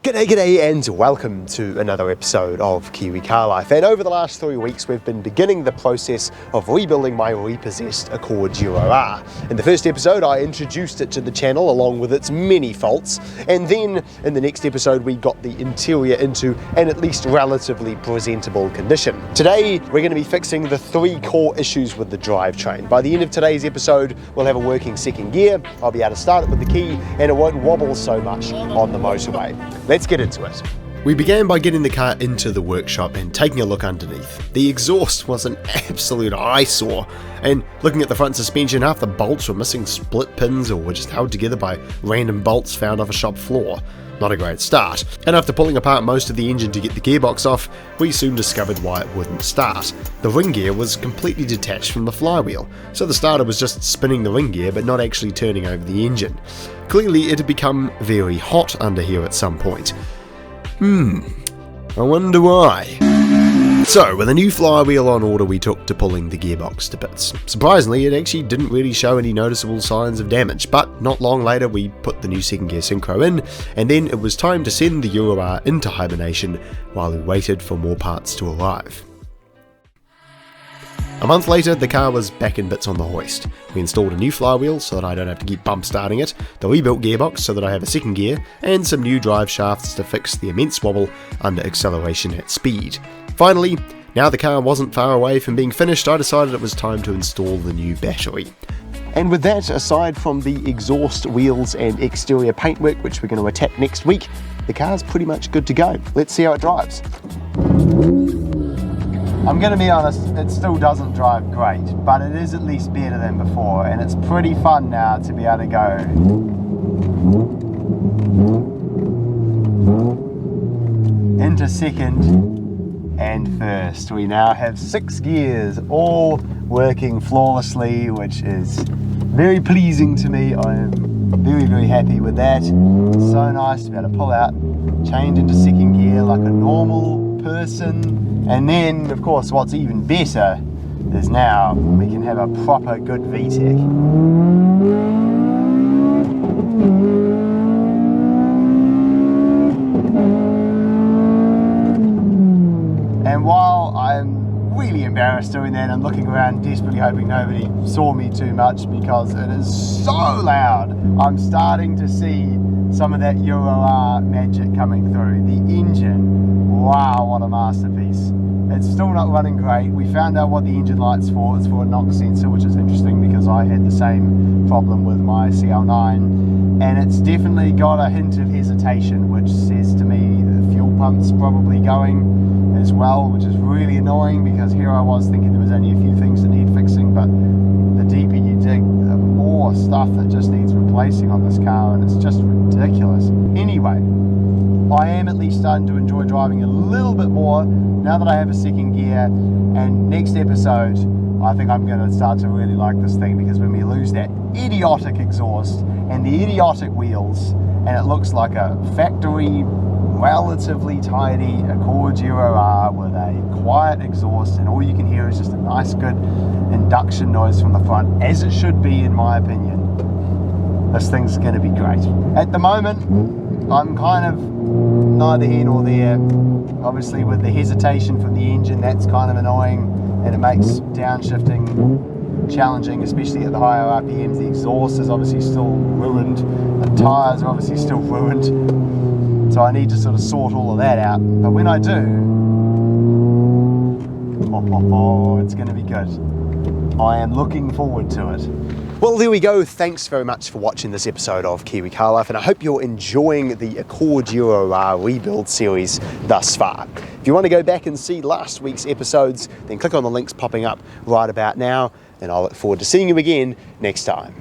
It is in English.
G'day and welcome to another episode of Kiwi Car Life. And over the last 3 weeks we've been beginning the process of rebuilding my repossessed Accord Euro R. In the first episode I introduced it to the channel along with its many faults, and then in the next episode we got the interior into an at least relatively presentable condition. Today we're going to be fixing the 3 core issues with the drivetrain. By the end of today's episode we'll have a working second gear, I'll be able to start it with the key, and it won't wobble so much on the motorway. Let's get into it. We began by getting the car into the workshop and taking a look underneath. The exhaust was an absolute eyesore, and looking at the front suspension, half the bolts were missing split pins or were just held together by random bolts found off a shop floor. Not a great start, and after pulling apart most of the engine to get the gearbox off, we soon discovered why it wouldn't start. The ring gear was completely detached from the flywheel, so the starter was just spinning the ring gear but not actually turning over the engine. Clearly it had become very hot under here at some point. I wonder why. So, with a new flywheel on order we took to pulling the gearbox to bits. Surprisingly, it actually didn't really show any noticeable signs of damage, but not long later we put the new second gear synchro in, and then it was time to send the Euro R into hibernation while we waited for more parts to arrive. A month later, the car was back in bits on the hoist. We installed a new flywheel so that I don't have to keep bump starting it, the rebuilt gearbox so that I have a second gear, and some new drive shafts to fix the immense wobble under acceleration at speed. Finally, now the car wasn't far away from being finished, I decided it was time to install the new battery. And with that, aside from the exhaust, wheels and exterior paintwork which we're going to attack next week, the car's pretty much good to go. Let's see how it drives. I'm going to be honest, it still doesn't drive great, but it is at least better than before, and it's pretty fun now to be able to go into second and first. We now have 6 gears all working flawlessly, which is very pleasing to me. I am very happy with that. It's so nice to be able to pull out, change into second gear like a normal person. And then, of course, what's even better is now we can have a proper good VTEC. And while I'm really embarrassed doing that, I'm looking around desperately hoping nobody saw me too much because it is so loud. I'm starting to see some of that Euro R magic coming through. The engine, wow, what a masterpiece. It's still not running great. We found out what the engine light's for. It's for a knock sensor, which is interesting because I had the same problem with my CL9, and it's definitely got a hint of hesitation, which says to me the fuel pump's probably going as well, which is really annoying because here I was thinking there was only a few things that need fixing, but the deeper you dig, the more stuff that just needs replacing on this car, and it's just ridiculous. Anyway, I am at least starting to enjoy driving a little bit more now that I have a second gear, and next episode I think I'm going to start to really like this thing, because when we lose that idiotic exhaust and the idiotic wheels and it looks like a factory relatively tidy Accord Euro R with a quiet exhaust and all you can hear is just a nice good induction noise from the front, as it should be in my opinion, this thing's going to be great. At the moment I'm kind of neither here nor there. Obviously with the hesitation from the engine, that's kind of annoying and it makes downshifting challenging, especially at the higher RPMs. The exhaust is obviously still ruined, the tyres are obviously still ruined, so I need to sort of sort all of that out. But when I do, it's going to be good. I am looking forward to it. Well, there we go. Thanks very much for watching this episode of Kiwi Car Life, and I hope you're enjoying the Accord Euro R rebuild series thus far. If you want to go back and see last week's episodes, then click on the links popping up right about now, and I'll look forward to seeing you again next time.